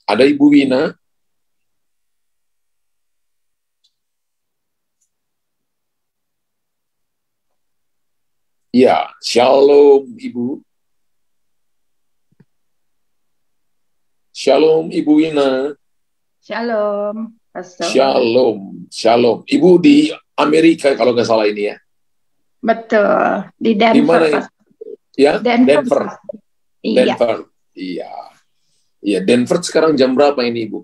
Ada Ibu Wina? Ya, shalom Ibu. Shalom Ibu Wina. Shalom, Pastor. Shalom, shalom. Ibu di Amerika kalau nggak salah ini ya? Betul, di Denver. Di mana ya? Ya, Denver. Iya. Denver. Iya. Iya, Denver sekarang jam berapa ini, Ibu?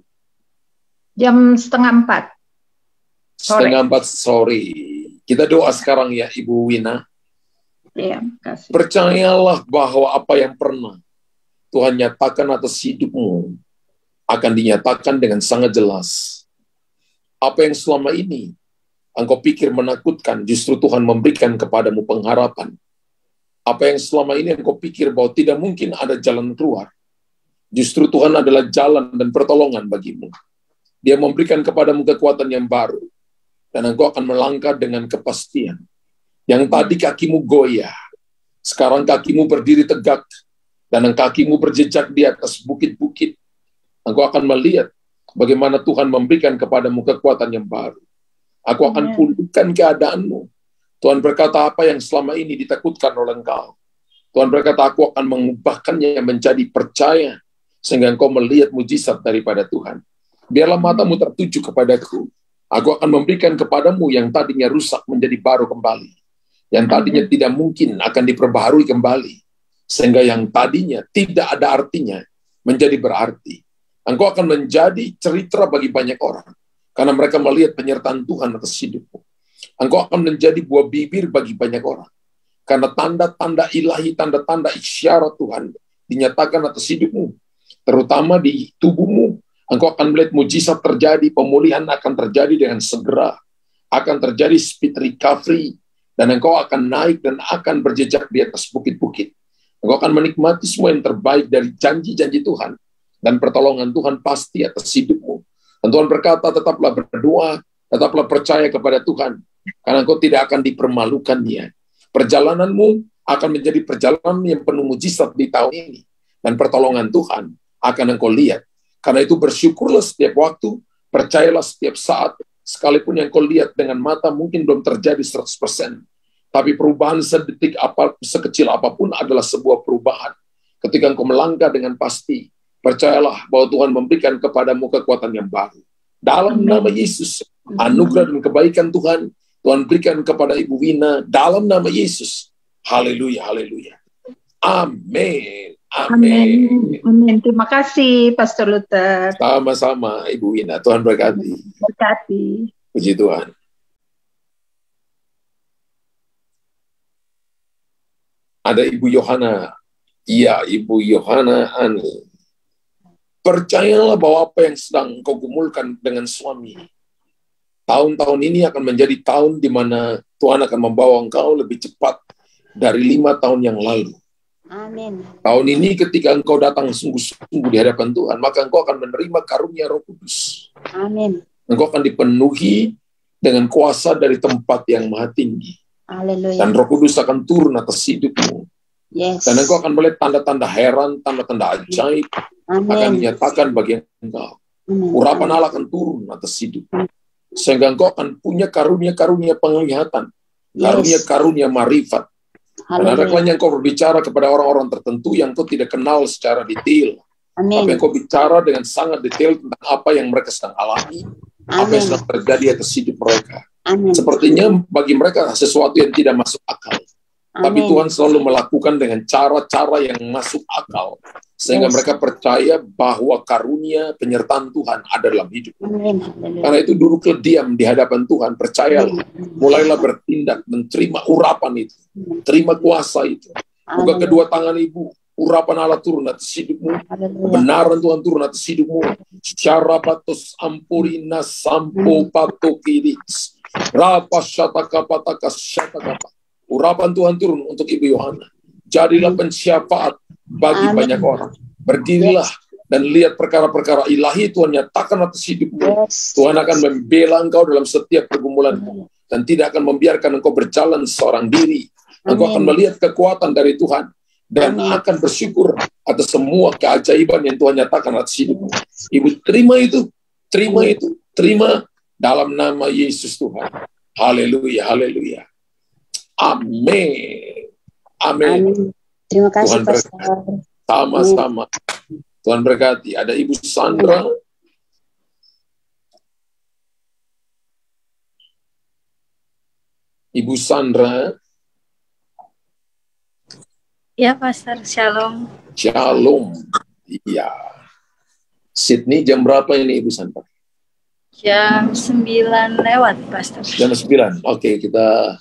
Jam 3:30 sore. 3:30 sore. Kita doa sekarang ya, Ibu Wina. Iya, kasih. Percayalah bahwa apa yang pernah Tuhan nyatakan atas hidupmu akan dinyatakan dengan sangat jelas. Apa yang selama ini engkau pikir menakutkan, justru Tuhan memberikan kepadamu pengharapan. Apa yang selama ini engkau pikir bahwa tidak mungkin ada jalan keluar, justru Tuhan adalah jalan dan pertolongan bagimu. Dia memberikan kepadamu kekuatan yang baru, dan engkau akan melangkah dengan kepastian. Yang tadi kakimu goyah, sekarang kakimu berdiri tegak, dan kakimu berjejak di atas bukit-bukit. Engkau akan melihat bagaimana Tuhan memberikan kepadamu kekuatan yang baru. Aku akan pulihkan keadaanmu. Tuhan berkata, apa yang selama ini ditakutkan oleh engkau, Tuhan berkata, aku akan mengubahkannya menjadi percaya, sehingga engkau melihat mujizat daripada Tuhan. Biarlah matamu tertuju kepadaku. Aku akan memberikan kepadamu yang tadinya rusak menjadi baru kembali. Yang tadinya tidak mungkin akan diperbaharui kembali. Sehingga yang tadinya tidak ada artinya menjadi berarti. Engkau akan menjadi cerita bagi banyak orang. Karena mereka melihat penyertaan Tuhan atas hidupmu. Engkau akan menjadi buah bibir bagi banyak orang. Karena tanda-tanda ilahi, tanda-tanda isyarat Tuhan dinyatakan atas hidupmu. Terutama di tubuhmu. Engkau akan melihat mujizat terjadi, pemulihan akan terjadi dengan segera. Akan terjadi speed recovery. Dan engkau akan naik dan akan berjejak di atas bukit-bukit. Engkau akan menikmati semua yang terbaik dari janji-janji Tuhan. Dan pertolongan Tuhan pasti atas hidupmu. Dan Tuhan berkata, tetaplah berdoa, tetaplah percaya kepada Tuhan. Karena engkau tidak akan dipermalukannya. Perjalananmu akan menjadi perjalanan yang penuh mujizat di tahun ini. Dan pertolongan Tuhan akan engkau lihat. Karena itu bersyukurlah setiap waktu, percayalah setiap saat, sekalipun yang kau lihat dengan mata mungkin belum terjadi 100%. Tapi perubahan sedetik sekecil apapun adalah sebuah perubahan. Ketika engkau melangkah dengan pasti, percayalah bahwa Tuhan memberikan kepadamu kekuatan yang baru. Dalam nama Yesus, anugerah dan kebaikan Tuhan berikan kepada Ibu Wina dalam nama Yesus. Haleluya, haleluya. Amin. Amin. Amin. Terima kasih, Pastor Luther. Sama-sama, Ibu Wina. Tuhan berkati. Berkati. Puji Tuhan. Ada Ibu Yohana. Iya, Ibu Yohana Ani. Percayalah bahwa apa yang sedang kau gumulkan dengan suami, tahun-tahun ini akan menjadi tahun di mana Tuhan akan membawa engkau lebih cepat dari 5 tahun yang lalu. Amin. Tahun ini ketika engkau datang sungguh-sungguh di hadapan Tuhan, maka engkau akan menerima karunia Roh Kudus. Amin. Engkau akan dipenuhi dengan kuasa dari tempat yang maha tinggi. Haleluya. Dan Roh Kudus akan turun atas hidupmu. Yes. Dan engkau akan melihat tanda-tanda heran, tanda-tanda ajaib akan dinyatakan bagi engkau. Urapan Allah akan turun atas hidupmu. Sehingga engkau akan punya karunia-karunia penglihatan. Karunia-karunia marifat. Dan ada kalanya engkau berbicara kepada orang-orang tertentu yang engkau tidak kenal secara detail. Tapi engkau bicara dengan sangat detail tentang apa yang mereka sedang alami. Apa yang sedang terjadi atas hidup mereka. Sepertinya bagi mereka sesuatu yang tidak masuk akal. Tapi Tuhan selalu melakukan dengan cara-cara yang masuk akal. Sehingga mereka percaya bahwa karunia penyertaan Tuhan ada dalam hidup. Karena itu duduklah diam di hadapan Tuhan. Percayalah. Mulailah bertindak dan terima urapan itu. Terima kuasa itu. Buka kedua tangan ibu. Urapan Allah turun atas hidupmu. Kebenaran Tuhan turun atas hidupmu. Syarapatus ampurina sampo patokiris. Rapa syatakapataka syatakapa. Urapan Tuhan turun untuk Ibu Yohana. Jadilah pensyafaat bagi banyak orang. Berdirilah dan lihat perkara-perkara ilahi Tuhan nyatakan atas hidupmu. Tuhan akan membela engkau dalam setiap pergumulanmu. Dan tidak akan membiarkan engkau berjalan seorang diri. Engkau akan melihat kekuatan dari Tuhan. Dan akan bersyukur atas semua keajaiban yang Tuhan nyatakan atas hidupmu. Ibu terima itu, terima dalam nama Yesus Tuhan. Haleluya, haleluya. Amin. Amin. Terima kasih, Tuhan Pastor. berkati. Sama-sama. Tuhan berkati. Ada Ibu Sandra. Ibu Sandra. Ya, Pastor. Shalom. Shalom. Iya. Sydney jam berapa ini Ibu Sandra? Jam 9 lewat, Pastor. Jam 9. Oke, kita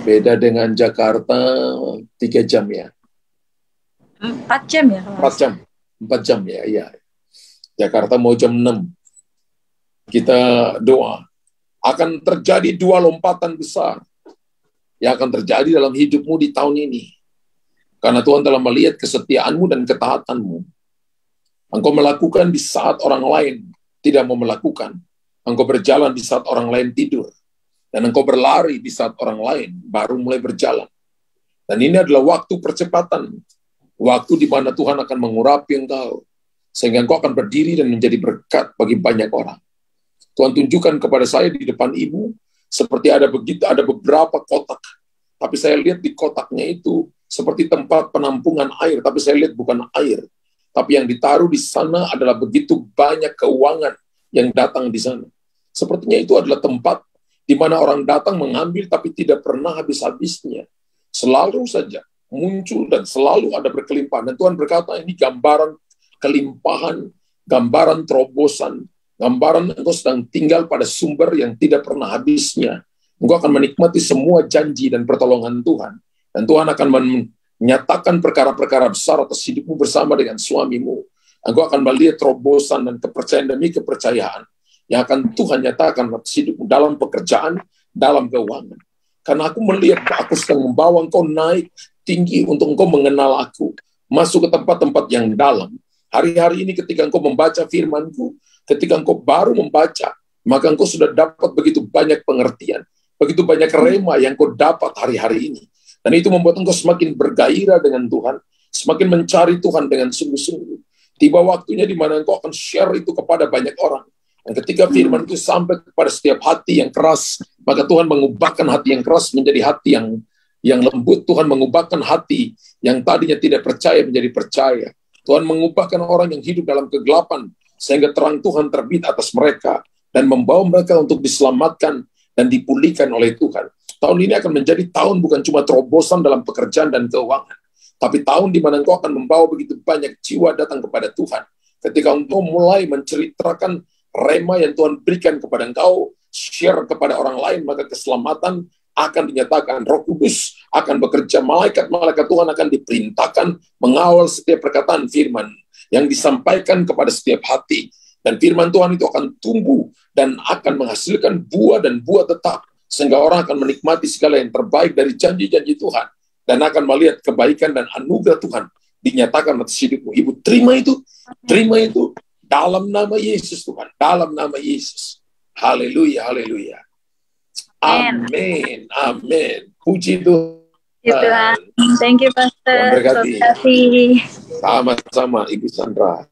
beda dengan Jakarta 3 jam ya. 4 jam ya? 4 jam. 4 jam ya, iya. Jakarta mau jam 6. Kita doa. Akan terjadi 2 lompatan besar yang akan terjadi dalam hidupmu di tahun ini. Karena Tuhan telah melihat kesetiaanmu dan ketaatanmu. Engkau melakukan di saat orang lain tidak mau melakukan. Engkau berjalan di saat orang lain tidur. Dan engkau berlari di saat orang lain baru mulai berjalan. Dan ini adalah waktu percepatan. Waktu di mana Tuhan akan mengurapi engkau. Sehingga engkau akan berdiri dan menjadi berkat bagi banyak orang. Tuhan tunjukkan kepada saya di depan ibu, seperti ada beberapa kotak. Tapi saya lihat di kotaknya itu seperti tempat penampungan air, tapi saya lihat bukan air. Tapi yang ditaruh di sana adalah begitu banyak keuangan yang datang di sana. Sepertinya itu adalah tempat di mana orang datang mengambil tapi tidak pernah habis-habisnya. Selalu saja muncul dan selalu ada berkelimpahan. Dan Tuhan berkata ini gambaran kelimpahan, gambaran terobosan, gambaran engkau sedang tinggal pada sumber yang tidak pernah habisnya. Engkau akan menikmati semua janji dan pertolongan Tuhan. Dan Tuhan akan menyatakan perkara-perkara besar atas hidupmu bersama dengan suamimu. Engkau akan melihat terobosan dan kepercayaan demi kepercayaan yang akan Tuhan nyatakan atas hidupmu dalam pekerjaan, dalam keuangan. Karena aku melihat aku sedang membawa engkau naik tinggi untuk engkau mengenal aku. Masuk ke tempat-tempat yang dalam. Hari-hari ini ketika engkau membaca firman-Ku, ketika engkau baru membaca, maka engkau sudah dapat begitu banyak pengertian. Begitu banyak rema yang engkau dapat hari-hari ini. Dan itu membuat engkau semakin bergairah dengan Tuhan, semakin mencari Tuhan dengan sungguh-sungguh. Tiba waktunya di mana engkau akan share itu kepada banyak orang. Dan ketika firman itu sampai kepada setiap hati yang keras, maka Tuhan mengubahkan hati yang keras menjadi hati yang lembut. Tuhan mengubahkan hati yang tadinya tidak percaya menjadi percaya. Tuhan mengubahkan orang yang hidup dalam kegelapan, sehingga terang Tuhan terbit atas mereka, dan membawa mereka untuk diselamatkan dan dipulihkan oleh Tuhan. Tahun ini akan menjadi tahun bukan cuma terobosan dalam pekerjaan dan keuangan, tapi tahun di mana engkau akan membawa begitu banyak jiwa datang kepada Tuhan. Ketika engkau mulai menceritakan rema yang Tuhan berikan kepada engkau, share kepada orang lain, maka keselamatan akan dinyatakan. Roh Kudus akan bekerja, malaikat-malaikat Tuhan akan diperintahkan mengawal setiap perkataan firman yang disampaikan kepada setiap hati. Dan firman Tuhan itu akan tumbuh dan akan menghasilkan buah dan buah tetap. Sehingga orang akan menikmati segala yang terbaik dari janji-janji Tuhan. Dan akan melihat kebaikan dan anugerah Tuhan dinyatakan atas hidupmu. Ibu terima itu dalam nama Yesus Tuhan. Dalam nama Yesus. Haleluya, haleluya. Amin, amin. Puji Tuhan. Thank you, Pastor. Tuhan berkati. Terima kasih. Sama-sama Ibu Sandra.